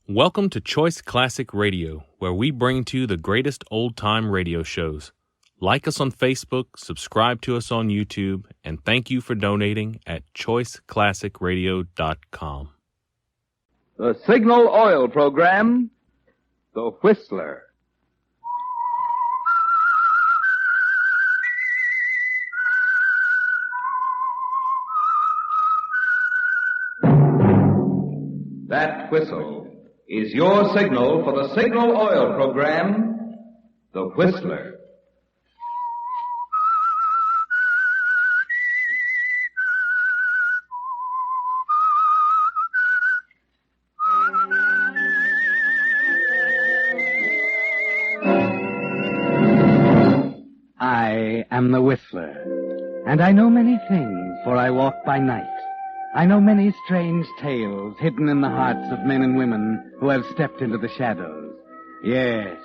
Welcome to Choice Classic Radio, where we bring to you the greatest old-time radio shows. Like us on Facebook, subscribe to us on YouTube, and thank you for donating at choiceclassicradio.com. The Signal Oil Program, The Whistler. That whistle is your signal for the Signal Oil Program, The Whistler. I am the Whistler, and I know many things, for I walk by night. I know many strange tales hidden in the hearts of men and women who have stepped into the shadows. Yes,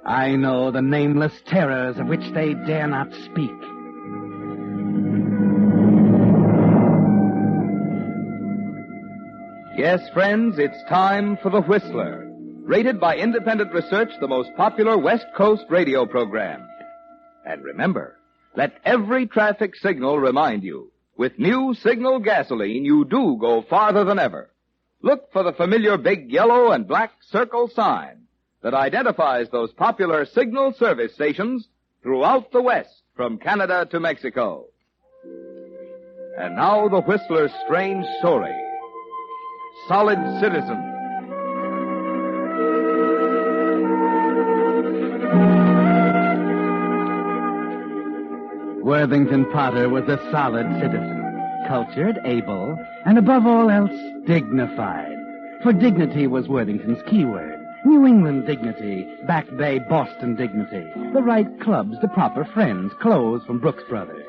I know the nameless terrors of which they dare not speak. Yes, friends, it's time for The Whistler, rated by independent research the most popular West Coast radio program. And remember, let every traffic signal remind you, with new Signal gasoline, you do go farther than ever. Look for the familiar big yellow and black circle sign that identifies those popular Signal service stations throughout the West, from Canada to Mexico. And now the Whistler's strange story. Solid Citizen. Worthington Potter was a solid citizen, cultured, able, and above all else, dignified. For dignity was Worthington's keyword. New England dignity, Back Bay Boston dignity, the right clubs, the proper friends, clothes from Brooks Brothers.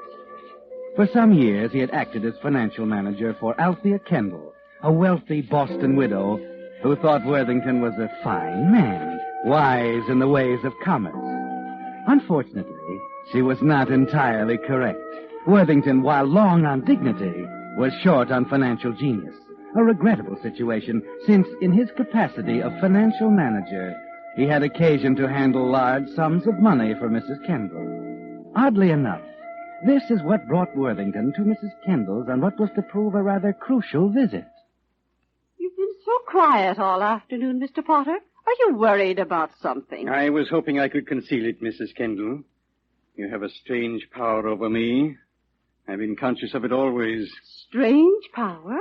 For some years, he had acted as financial manager for Althea Kendall, a wealthy Boston widow who thought Worthington was a fine man, wise in the ways of commerce. Unfortunately, she was not entirely correct. Worthington, while long on dignity, was short on financial genius. A regrettable situation, since in his capacity of financial manager, he had occasion to handle large sums of money for Mrs. Kendall. Oddly enough, this is what brought Worthington to Mrs. Kendall's on what was to prove a rather crucial visit. You've been so quiet all afternoon, Mr. Potter. Are you worried about something? I was hoping I could conceal it, Mrs. Kendall. You have a strange power over me. I've been conscious of it always. Strange power?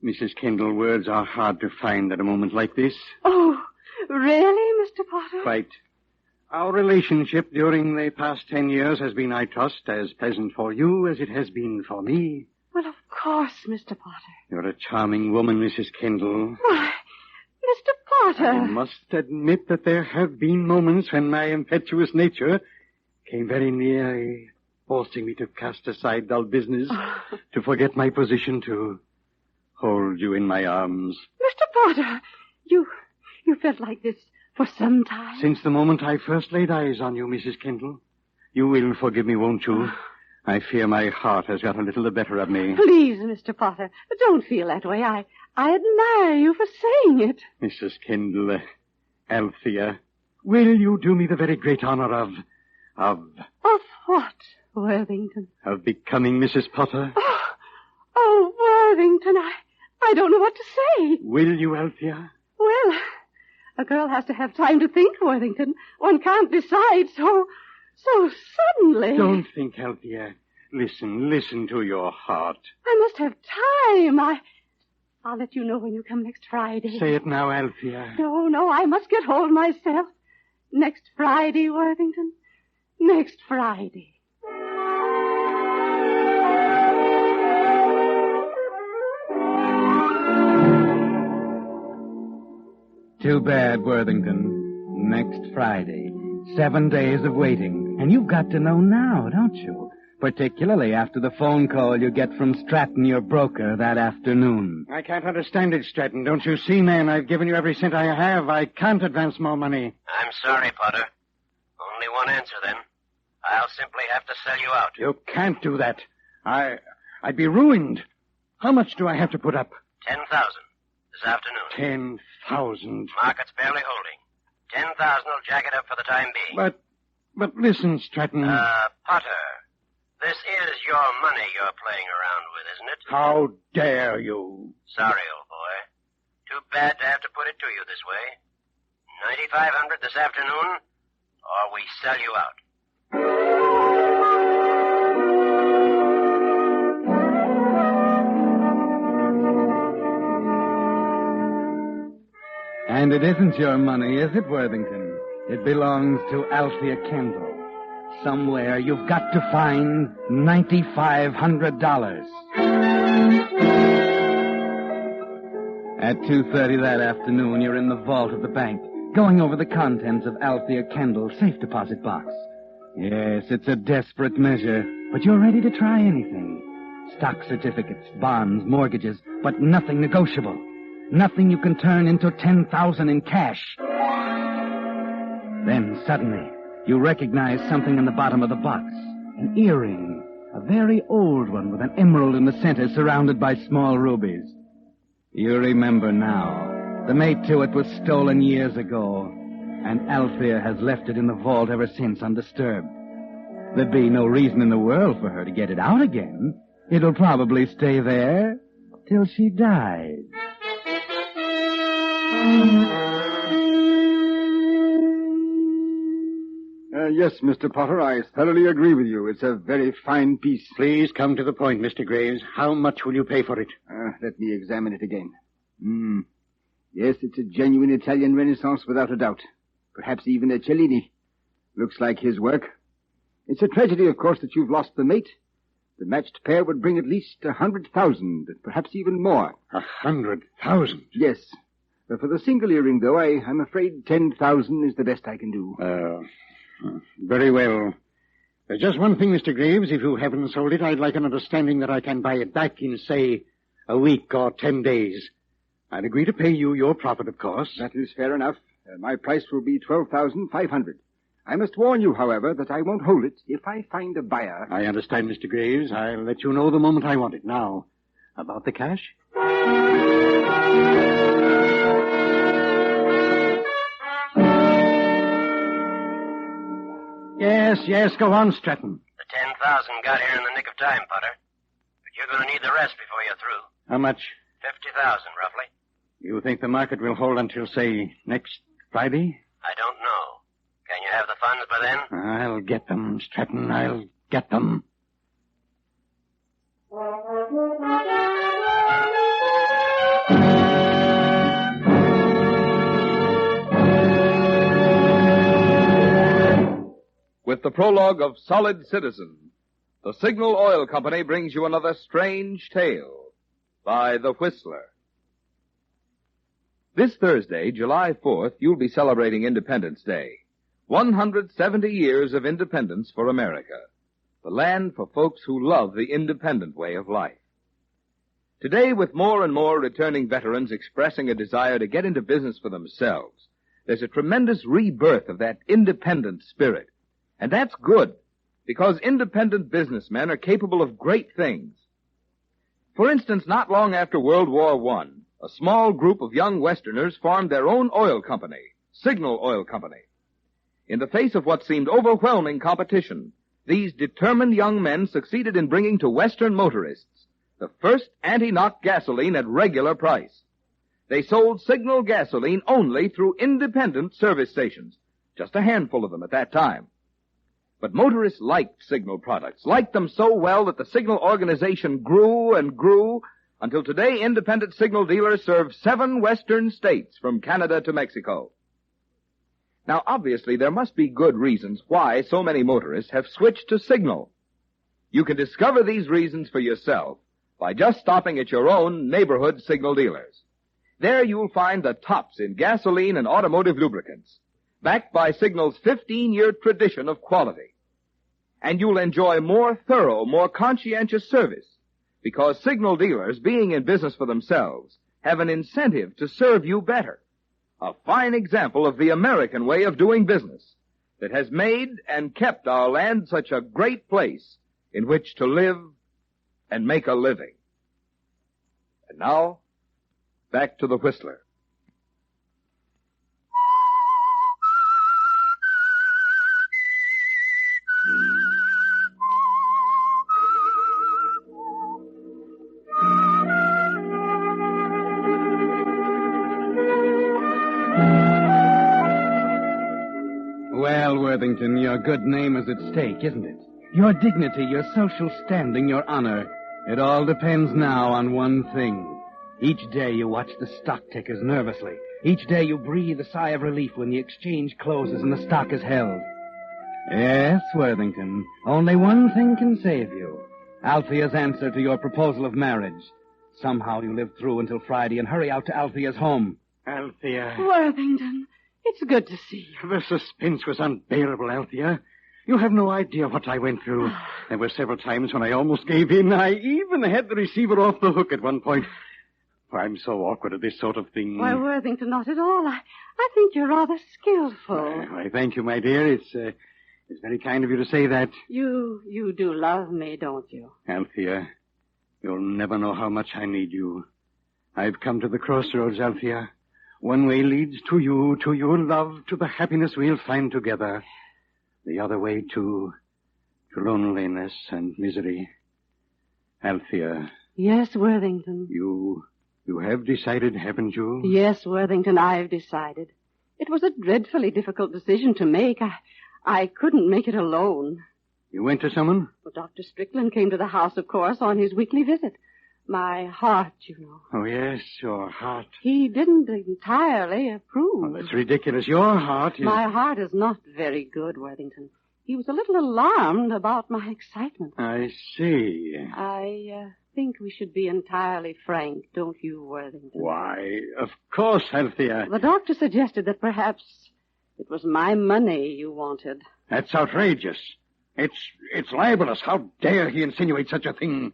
Mrs. Kendall, words are hard to find at a moment like this. Oh, really, Mr. Potter? Quite. Our relationship during the past 10 years has been, I trust, as pleasant for you as it has been for me. Well, of course, Mr. Potter. You're a charming woman, Mrs. Kendall. Why, Mr. Potter. I must admit that there have been moments when my impetuous nature came very near forcing me to cast aside dull business, to forget my position, to hold you in my arms. Mr. Potter, you felt like this for some time? Since the moment I first laid eyes on you, Mrs. Kendall. You will forgive me, won't you? I fear my heart has got a little the better of me. Please, Mr. Potter, don't feel that way. I admire you for saying it. Mrs. Kendall, Althea, will you do me the very great honor of Of what, Worthington? Of becoming Mrs. Potter? Oh, Worthington, I don't know what to say. Will you, Althea? Well, a girl has to have time to think, Worthington. One can't decide so suddenly. Don't think, Althea. Listen to your heart. I must have time. I'll let you know when you come next Friday. Say it now, Althea. No, I must get hold myself. Next Friday, Worthington. Next Friday. Too bad, Worthington. Next Friday. 7 days of waiting. And you've got to know now, don't you? Particularly after the phone call you get from Stratton, your broker, that afternoon. I can't understand it, Stratton. Don't you see, man? I've given you every cent I have. I can't advance more money. I'm sorry, Potter. Only one answer, then. I'll simply have to sell you out. You can't do that. I'd be ruined. How much do I have to put up? 10,000. this afternoon. 10,000. Market's barely holding. 10,000 will jack it up for the time being. But listen, Stratton. Potter, this is your money you're playing around with, isn't it? How dare you? Sorry, old boy. Too bad to have to put it to you this way. 9,500 this afternoon, or we sell you out. And it isn't your money, is it, Worthington? It belongs to Althea Kendall. Somewhere you've got to find $9,500. At 2:30 that afternoon, you're in the vault of the bank, going over the contents of Althea Kendall's safe deposit box. Yes, it's a desperate measure, but you're ready to try anything. Stock certificates, bonds, mortgages, but nothing negotiable. Nothing you can turn into 10,000 in cash. Then suddenly, you recognize something in the bottom of the box. An earring. A very old one with an emerald in the center surrounded by small rubies. You remember now. The mate to it was stolen years ago, and Althea has left it in the vault ever since undisturbed. There'd be no reason in the world for her to get it out again. It'll probably stay there till she dies. Yes, Mr. Potter, I thoroughly agree with you. It's a very fine piece. Please come to the point, Mr. Graves. How much will you pay for it? Let me examine it again. Yes, it's a genuine Italian Renaissance without a doubt. Perhaps even a Cellini. Looks like his work. It's a tragedy, of course, that you've lost the mate. The matched pair would bring at least 100,000, perhaps even more. 100,000? Yes. For the single earring, though, I'm afraid 10,000 is the best I can do. Very well. There's just one thing, Mr. Graves. If you haven't sold it, I'd like an understanding that I can buy it back in, say, a week or 10 days. I'd agree to pay you your profit, of course. That is fair enough. My price will be 12,500. I must warn you, however, that I won't hold it if I find a buyer. I understand, Mr. Graves. I'll let you know the moment I want it. Now, about the cash? Yes, go on, Stratton. The 10,000 got here in the nick of time, Potter. But you're going to need the rest before you're through. How much? 50,000, roughly. You think the market will hold until, say, next Friday? I don't know. Can you have the funds by then? I'll get them, Stratton. I'll get them. With the prologue of Solid Citizen, the Signal Oil Company brings you another strange tale by The Whistler. This Thursday, July 4th, you'll be celebrating Independence Day. 170 years of independence for America. The land for folks who love the independent way of life. Today, with more and more returning veterans expressing a desire to get into business for themselves, there's a tremendous rebirth of that independent spirit. And that's good, because independent businessmen are capable of great things. For instance, not long after World War I, a small group of young Westerners formed their own oil company, Signal Oil Company. In the face of what seemed overwhelming competition, these determined young men succeeded in bringing to Western motorists the first anti-knock gasoline at regular price. They sold Signal gasoline only through independent service stations, just a handful of them at that time. But motorists liked Signal products, liked them so well that the Signal organization grew and grew until today independent Signal dealers serve 7 western states from Canada to Mexico. Now, obviously, there must be good reasons why so many motorists have switched to Signal. You can discover these reasons for yourself by just stopping at your own neighborhood Signal dealers. There you'll find the tops in gasoline and automotive lubricants, backed by Signal's 15-year tradition of quality. And you'll enjoy more thorough, more conscientious service, because Signal dealers, being in business for themselves, have an incentive to serve you better. A fine example of the American way of doing business that has made and kept our land such a great place in which to live and make a living. And now, back to the Whistler. Well, Worthington, your good name is at stake, isn't it? Your dignity, your social standing, your honor. It all depends now on one thing. Each day you watch the stock tickers nervously. Each day you breathe a sigh of relief when the exchange closes and the stock is held. Yes, Worthington, only one thing can save you. Althea's answer to your proposal of marriage. Somehow you live through until Friday and hurry out to Althea's home. Althea. Worthington, it's good to see you. The suspense was unbearable, Althea. You have no idea what I went through. There were several times when I almost gave in. I even had the receiver off the hook at one point. I'm so awkward at this sort of thing. Why, Worthington, not at all. I think you're rather skillful. Why, thank you, my dear. It's very kind of you to say that. You do love me, don't you? Althea, you'll never know how much I need you. I've come to the crossroads, Althea. One way leads to you, to your love, to the happiness we'll find together. The other way to loneliness and misery. Althea. Yes, Worthington. You have decided, haven't you? Yes, Worthington, I've decided. It was a dreadfully difficult decision to make. I couldn't make it alone. You went to someone? Well, Dr. Strickland came to the house, of course, on his weekly visit. My heart, you know. Oh, yes, your heart. He didn't entirely approve. Oh, that's ridiculous. Your heart is... My heart is not very good, Worthington. He was a little alarmed about my excitement. I see. I think we should be entirely frank, don't you, Worthington? Why, of course, Althea. The doctor suggested that perhaps it was my money you wanted. That's outrageous. It's libelous. How dare he insinuate such a thing?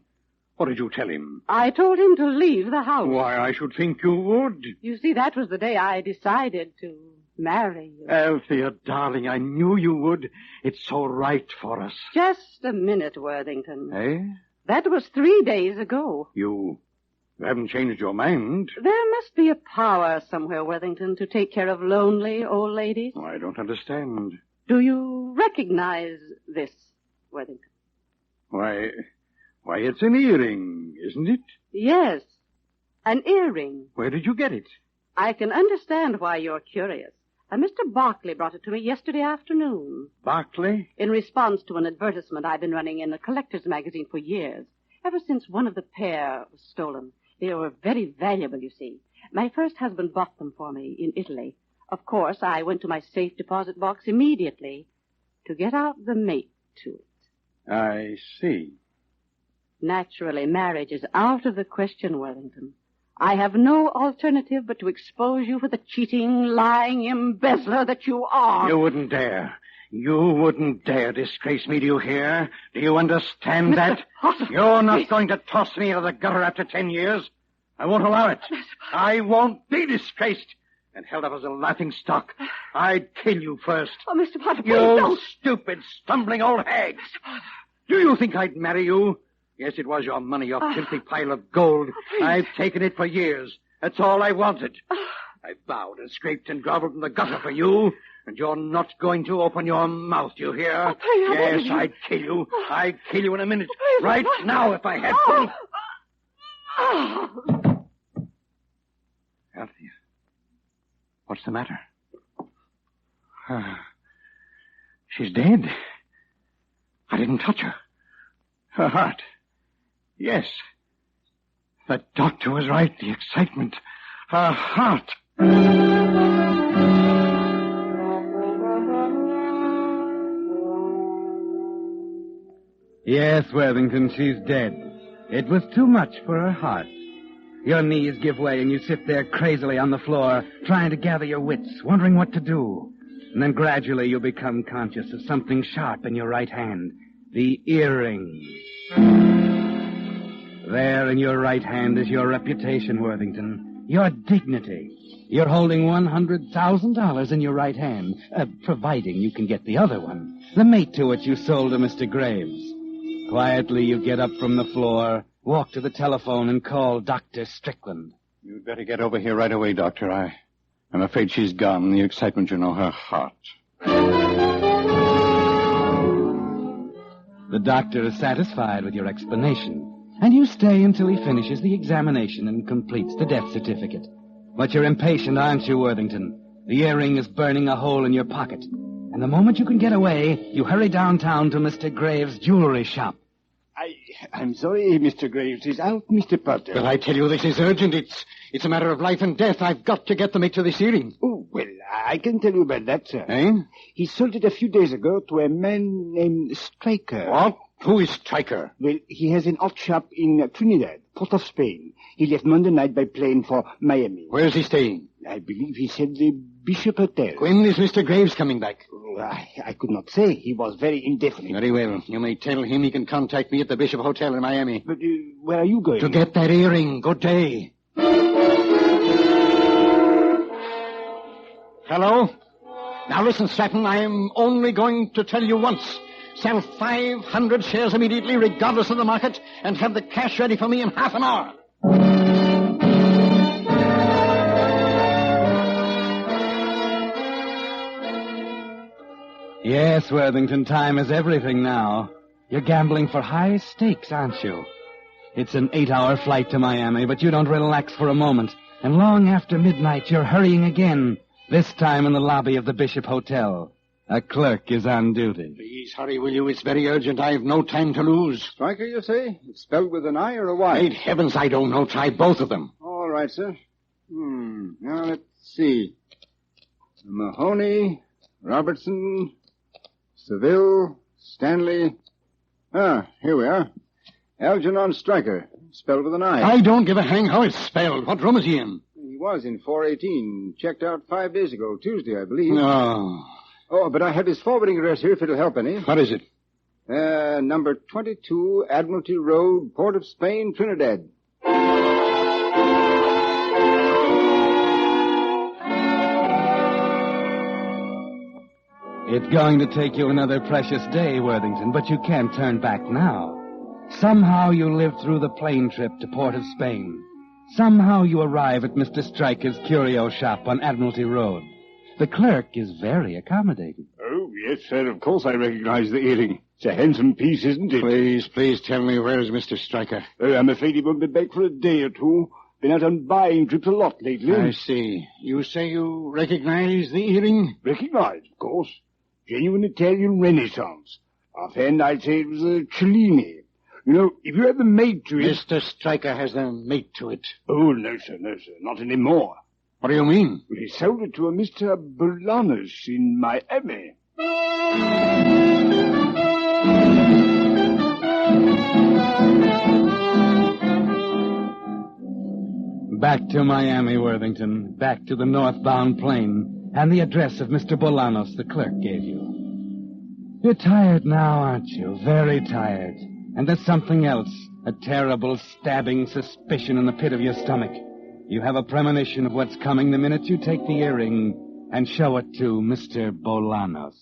What did you tell him? I told him to leave the house. Why, I should think you would. You see, that was the day I decided to marry you. Althea, darling, I knew you would. It's so right for us. Just a minute, Worthington. Eh? That was 3 days ago. You haven't changed your mind. There must be a power somewhere, Worthington, to take care of lonely old ladies. Oh, I don't understand. Do you recognize this, Worthington? Why, it's an earring, isn't it? Yes, an earring. Where did you get it? I can understand why you're curious. Mr. Barclay brought it to me yesterday afternoon. Barclay? In response to an advertisement I've been running in a collector's magazine for years, ever since one of the pair was stolen. They were very valuable, you see. My first husband bought them for me in Italy. Of course, I went to my safe deposit box immediately to get out the mate to it. I see. Naturally, marriage is out of the question, Worthington. I have no alternative but to expose you for the cheating, lying embezzler that you are. You wouldn't dare. You wouldn't dare disgrace me, do you hear? Do you understand Mr. that? Potter, You're not please. going to toss me into the gutter after 10 years. I won't allow it. I won't be disgraced and held up as a laughing stock. I'd kill you first. Oh, Mr. Potter, please You don't. stupid, stumbling old hag. Do you think I'd marry you? Yes, it was your money, your filthy pile of gold. please. I've taken it for years. That's all I wanted. I bowed and scraped and groveled in the gutter for you, and you're not going to open your mouth, you hear? please, I Yes, beg you. I'd kill you. I'd kill you in a minute. Please, Right what? now, if I had to. Althea, what's the matter? She's dead. I didn't touch her. Her heart. Yes. The doctor was right. The excitement. Her heart. Yes, Worthington, she's dead. It was too much for her heart. Your knees give way and you sit there crazily on the floor, trying to gather your wits, wondering what to do. And then gradually you become conscious of something sharp in your right hand. The earring. There in your right hand is your reputation, Worthington. Your dignity. You're holding $100,000 in your right hand, providing you can get the other one. The mate to it you sold to Mr. Graves. Quietly you get up from the floor, walk to the telephone, and call Dr. Strickland. You'd better get over here right away, Doctor. I'm afraid she's gone in the excitement, her heart. The doctor is satisfied with your explanation, and you stay until he finishes the examination and completes the death certificate. But you're impatient, aren't you, Worthington? The earring is burning a hole in your pocket. And the moment you can get away, you hurry downtown to Mr. Graves' jewelry shop. I'm sorry, Mr. Graves is out, Mr. Potter. But I tell you, this is urgent. It's a matter of life and death. I've got to get the mate to this earring. Oh, well, I can tell you about that, sir. Eh? He sold it a few days ago to a man named Stryker. What? Who is Stryker? Well, he has an art shop in Trinidad, Port of Spain. He left Monday night by plane for Miami. Where's he staying? I believe he said the Bishop Hotel. When is Mr. Graves coming back? Oh, I could not say. He was very indefinite. Very well. You may tell him he can contact me at the Bishop Hotel in Miami. But where are you going? To get that earring. Good day. Hello? Now listen, Stratton, I am only going to tell you once. Sell 500 shares immediately, regardless of the market, and have the cash ready for me in half an hour. Yes, Worthington, time is everything now. You're gambling for high stakes, aren't you? It's an 8-hour flight to Miami, but you don't relax for a moment. And long after midnight, you're hurrying again, this time in the lobby of the Bishop Hotel. A clerk is on duty. Please hurry, will you? It's very urgent. I've no time to lose. Stryker, you say? It's spelled with an I or a Y? Great heavens, I don't know. Try both of them. All right, sir. Now, let's see. Mahoney, Robertson, Seville, Stanley. Here we are. Algernon Stryker, spelled with an I. I don't give a hang how it's spelled. What room is he in? He was in 418. Checked out 5 days ago, Tuesday, I believe. No. Oh, but I have his forwarding address here if it'll help any. What is it? Number 22, Admiralty Road, Port of Spain, Trinidad. It's going to take you another precious day, Worthington, but you can't turn back now. Somehow you live through the plane trip to Port of Spain. Somehow you arrive at Mr. Stryker's curio shop on Admiralty Road. The clerk is very accommodating. Oh, yes, sir. Of course I recognize the earring. It's a handsome piece, isn't it? Please tell me, where's Mr. Stryker? Oh, I'm afraid he won't be back for a day or two. Been out on buying trips a lot lately. I see. You say you recognize the earring? Recognize, of course. Genuine Italian Renaissance. Offhand, I'd say it was a Cellini. You know, if you had the mate to it... Mr. Stryker has a mate to it. Oh, no, sir, not anymore. What do you mean? He sold it to a Mr. Bolanos in Miami. Back to Miami, Worthington. Back to the northbound plane and the address of Mr. Bolanos, the clerk, gave you. You're tired now, aren't you? Very tired. And there's something else. A terrible, stabbing suspicion in the pit of your stomach. You have a premonition of what's coming the minute you take the earring and show it to Mr. Bolanos.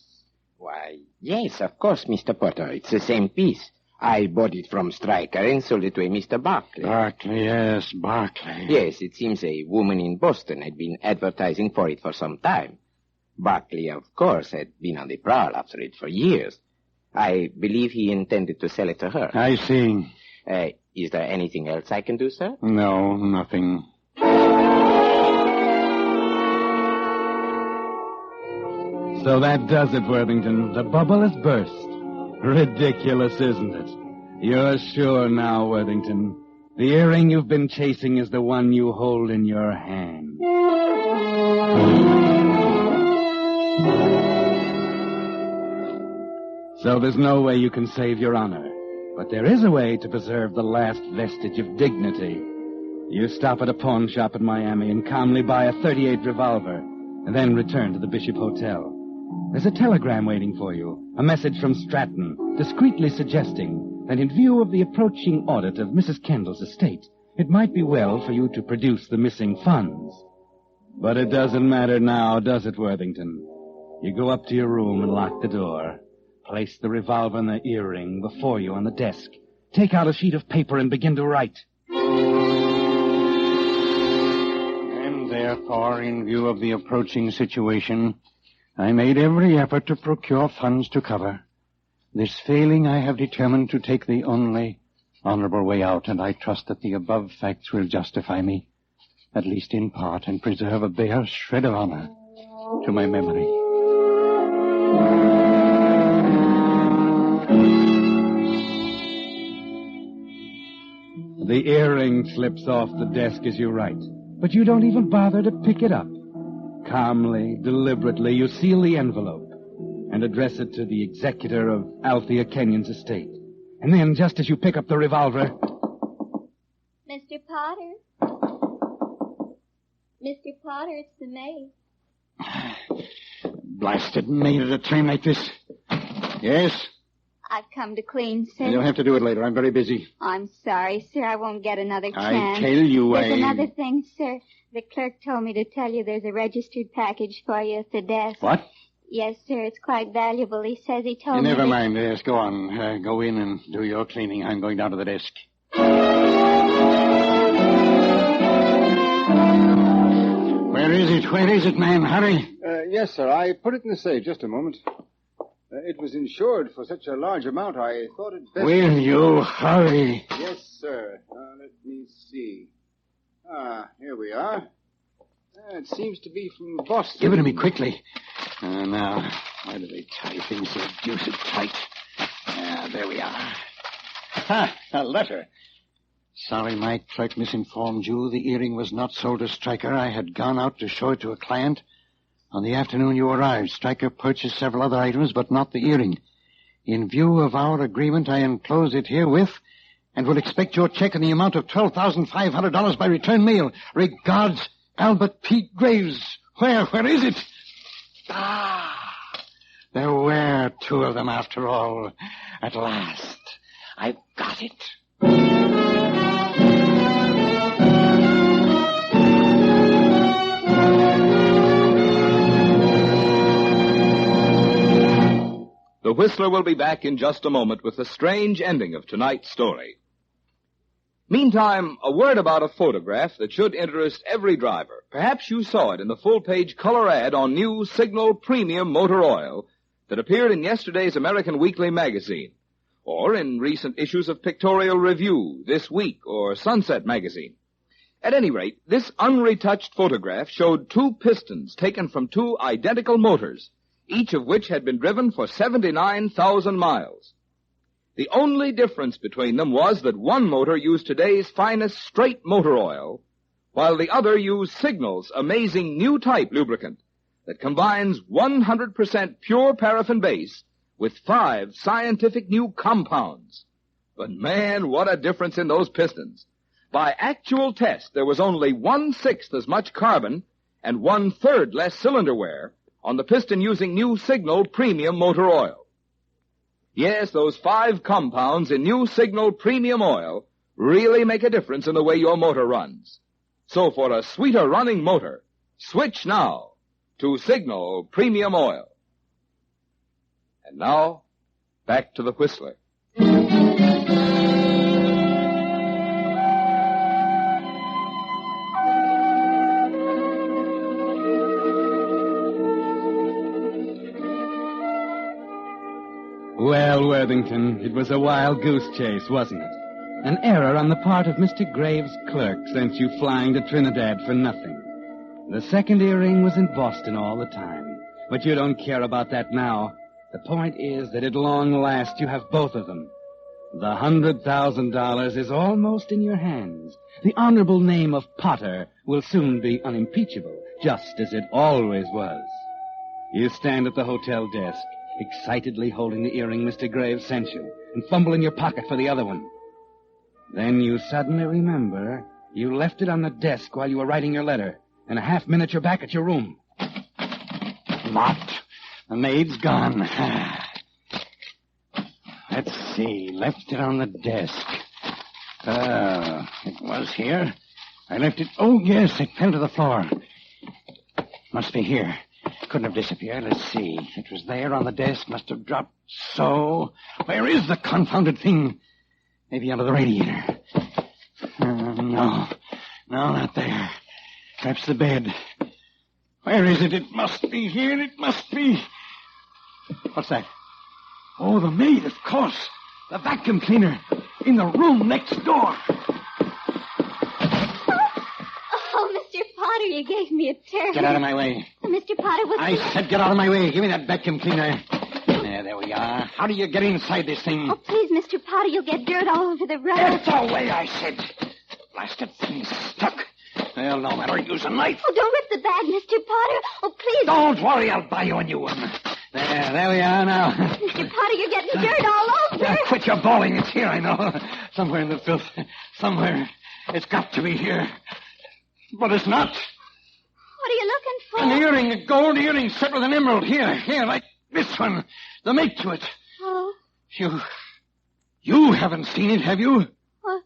Why, yes, of course, Mr. Potter. It's the same piece. I bought it from Stryker and sold it to a Mr. Barclay. Barclay, yes, Barclay. Yes, it seems a woman in Boston had been advertising for it for some time. Barclay, of course, had been on the prowl after it for years. I believe he intended to sell it to her. I see. Is there anything else I can do, sir? No, nothing. So that does it, Worthington. The bubble has burst. Ridiculous, isn't it? You're sure now, Worthington. The earring you've been chasing is the one you hold in your hand. So there's no way you can save your honor. But there is a way to preserve the last vestige of dignity. You stop at a pawn shop in Miami and calmly buy a .38 revolver, and then return to the Bishop Hotel. There's a telegram waiting for you, a message from Stratton, discreetly suggesting that in view of the approaching audit of Mrs. Kendall's estate, it might be well for you to produce the missing funds. But it doesn't matter now, does it, Worthington? You go up to your room and lock the door. Place the revolver and the earring before you on the desk. Take out a sheet of paper and begin to write. Therefore, in view of the approaching situation, I made every effort to procure funds to cover. This failing, I have determined to take the only honorable way out, and I trust that the above facts will justify me, at least in part, and preserve a bare shred of honor to my memory. The earring slips off the desk as you write, but you don't even bother to pick it up. Calmly, deliberately, you seal the envelope and address it to the executor of Althea Kenyon's estate. And then, just as you pick up the revolver... Mr. Potter? Mr. Potter, it's the maid. Blasted maid at a time like this. Yes? I've come to clean, sir. You'll have to do it later. I'm very busy. I'm sorry, sir. I won't get another I chance. tell you, There's another thing, sir. The clerk told me to tell you there's a registered package for you at the desk. What? Yes, sir. It's quite valuable. He says he told me... Never mind. Yes, go on. Go in and do your cleaning. I'm going down to the desk. Where is it? Where is it, man? Hurry. Yes, sir. I put it in the safe. Just a moment. It was insured for such a large amount, I thought it best... Will you hurry? Yes, sir. Let me see. Here we are. It seems to be from Boston. Give it to me quickly. Now, why do they tie things so deuced tight? There we are. Ha! A letter. Sorry my clerk misinformed you. The earring was not sold to Stryker. I had gone out to show it to a client. On the afternoon you arrived, Stryker purchased several other items, but not the earring. In view of our agreement, I enclose it herewith and will expect your check in the amount of $12,500 by return mail. Regards, Albert P. Graves. Where is it? There were two of them after all. At last, I've got it. The Whistler will be back in just a moment with the strange ending of tonight's story. Meantime, a word about a photograph that should interest every driver. Perhaps you saw it in the full-page color ad on new Signal Premium Motor Oil that appeared in yesterday's American Weekly magazine, or in recent issues of Pictorial Review, This Week, or Sunset magazine. At any rate, this unretouched photograph showed two pistons taken from two identical motors, each of which had been driven for 79,000 miles. The only difference between them was that one motor used today's finest straight motor oil, while the other used Signal's amazing new type lubricant that combines 100% pure paraffin base with 5 scientific new compounds. But man, what a difference in those pistons. By actual test, there was only 1/6 as much carbon and 1/3 less cylinder wear on the piston using new Signal Premium Motor Oil. Yes, those 5 compounds in new Signal Premium Oil really make a difference in the way your motor runs. So for a sweeter running motor, switch now to Signal Premium Oil. And now, back to the Whistler. Well, Worthington, it was a wild goose chase, wasn't it? An error on the part of Mr. Graves' clerk sent you flying to Trinidad for nothing. The second earring was in Boston all the time, but you don't care about that now. The point is that at long last you have both of them. The $100,000 is almost in your hands. The honorable name of Potter will soon be unimpeachable, just as it always was. You stand at the hotel desk, excitedly holding the earring Mr. Graves sent you, and fumble in your pocket for the other one. Then you suddenly remember you left it on the desk while you were writing your letter. In a half minute, you're back at your room. Locked. The maid's gone. Let's see. Left it on the desk. It was here. I left it... Oh, yes, it fell to the floor. Must be here. Couldn't have disappeared. Let's see. It was there on the desk. Must have dropped so. Where is the confounded thing? Maybe under the radiator. No, not there. Perhaps the bed. Where is it? It must be here. It must be. What's that? Oh, the maid, of course. The vacuum cleaner. In the room next door. Oh, Mr. Potter, you gave me a turn. Get out of my way. Mr. Potter, what's I said get out of my way. Give me that vacuum cleaner. There we are. How do you get inside this thing? Oh, please, Mr. Potter, you'll get dirt all over the rug. Get away, I said. Blasted thing stuck. Well, no matter. Use a knife. Oh, don't rip the bag, Mr. Potter. Oh, please. Don't worry. I'll buy you a new one. There we are now. Mr. Potter, you're getting dirt all over. Now, quit your bawling. It's here, I know. Somewhere in the filth. Somewhere. It's got to be here. But it's not. What are you looking for? An earring, a gold earring set with an emerald. Here, like this one. The mate to it. Oh. You haven't seen it, have you? What?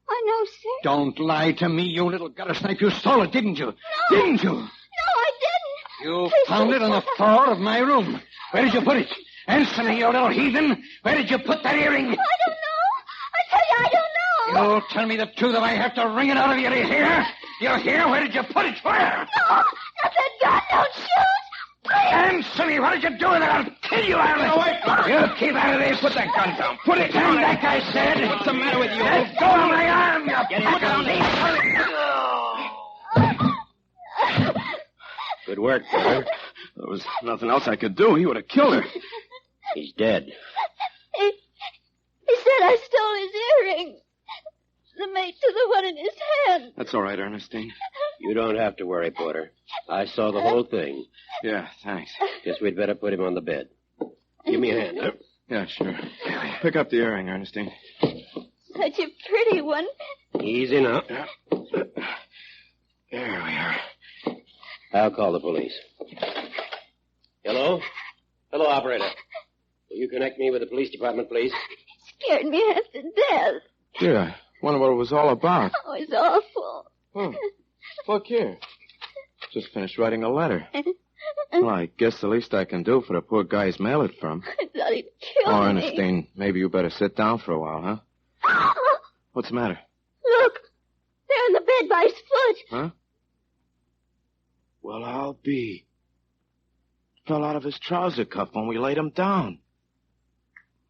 Oh, no, sir. Don't lie to me, you little gutter snipe. You stole it, didn't you? No. Didn't you? No, I didn't. You Please, found it on the floor of my room. Where did you put it? Answer me, you little heathen. Where did you put that earring? I don't know. I tell you, I don't know. You tell me the truth, or I have to wring it out of you. Do you hear? You hear? Where did you put it? Where? No, not that gun. Don't shoot. Please. Answer me. What did you do with it? I'll kill you, Aaron. You keep out of there. Put that gun down. Put it down, back, I said. What's the matter with you? Let go of my arm. Get it down. Good work, Potter. There was nothing else I could do. He would have killed her. He's dead. He said I stole his earring. The mate to the one in his hand. That's all right, Ernestine. You don't have to worry, Porter. I saw the whole thing. Yeah, thanks. Guess we'd better put him on the bed. Give me a hand, huh? Yeah, sure. Pick up the earring, Ernestine. Such a pretty one. Easy now. There we are. I'll call the police. Hello? Hello, operator. Will you connect me with the police department, please? Scared me half to death. Gee, I wonder what it was all about. Oh, it's awful. Oh, look here. Just finished writing a letter. Well, I guess the least I can do for the poor guy he's mailed it from. I thought he'd kill Oh, me. Ernestine, maybe you better sit down for a while, huh? What's the matter? Look. They're in the bed by his foot. Huh? Well, I'll be. Fell out of his trouser cuff when we laid him down.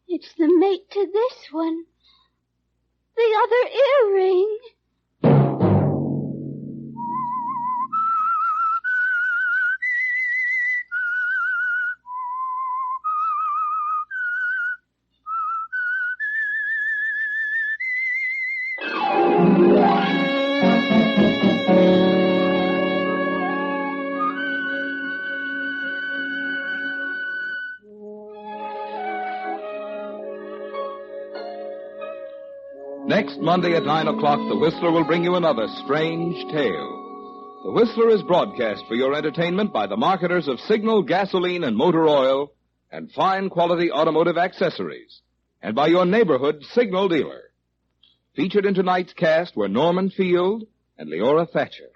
It's the mate to this one. The other earring. Next Monday at 9 o'clock, The Whistler will bring you another strange tale. The Whistler is broadcast for your entertainment by the marketers of Signal gasoline and motor oil and fine quality automotive accessories, and by your neighborhood Signal dealer. Featured in tonight's cast were Norman Field and Leora Thatcher.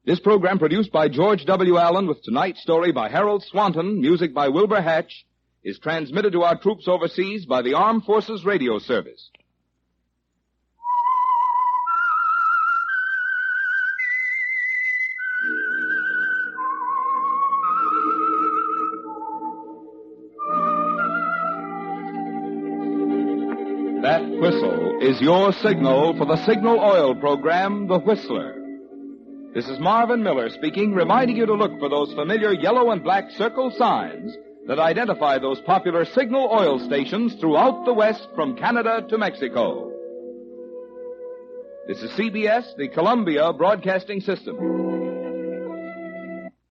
This program, produced by George W. Allen with tonight's story by Harold Swanton, music by Wilbur Hatch, is transmitted to our troops overseas by the Armed Forces Radio Service. That whistle is your signal for the Signal Oil program, The Whistler. This is Marvin Miller speaking, reminding you to look for those familiar yellow and black circle signs that identify those popular Signal Oil stations throughout the West from Canada to Mexico. This is CBS, the Columbia Broadcasting System.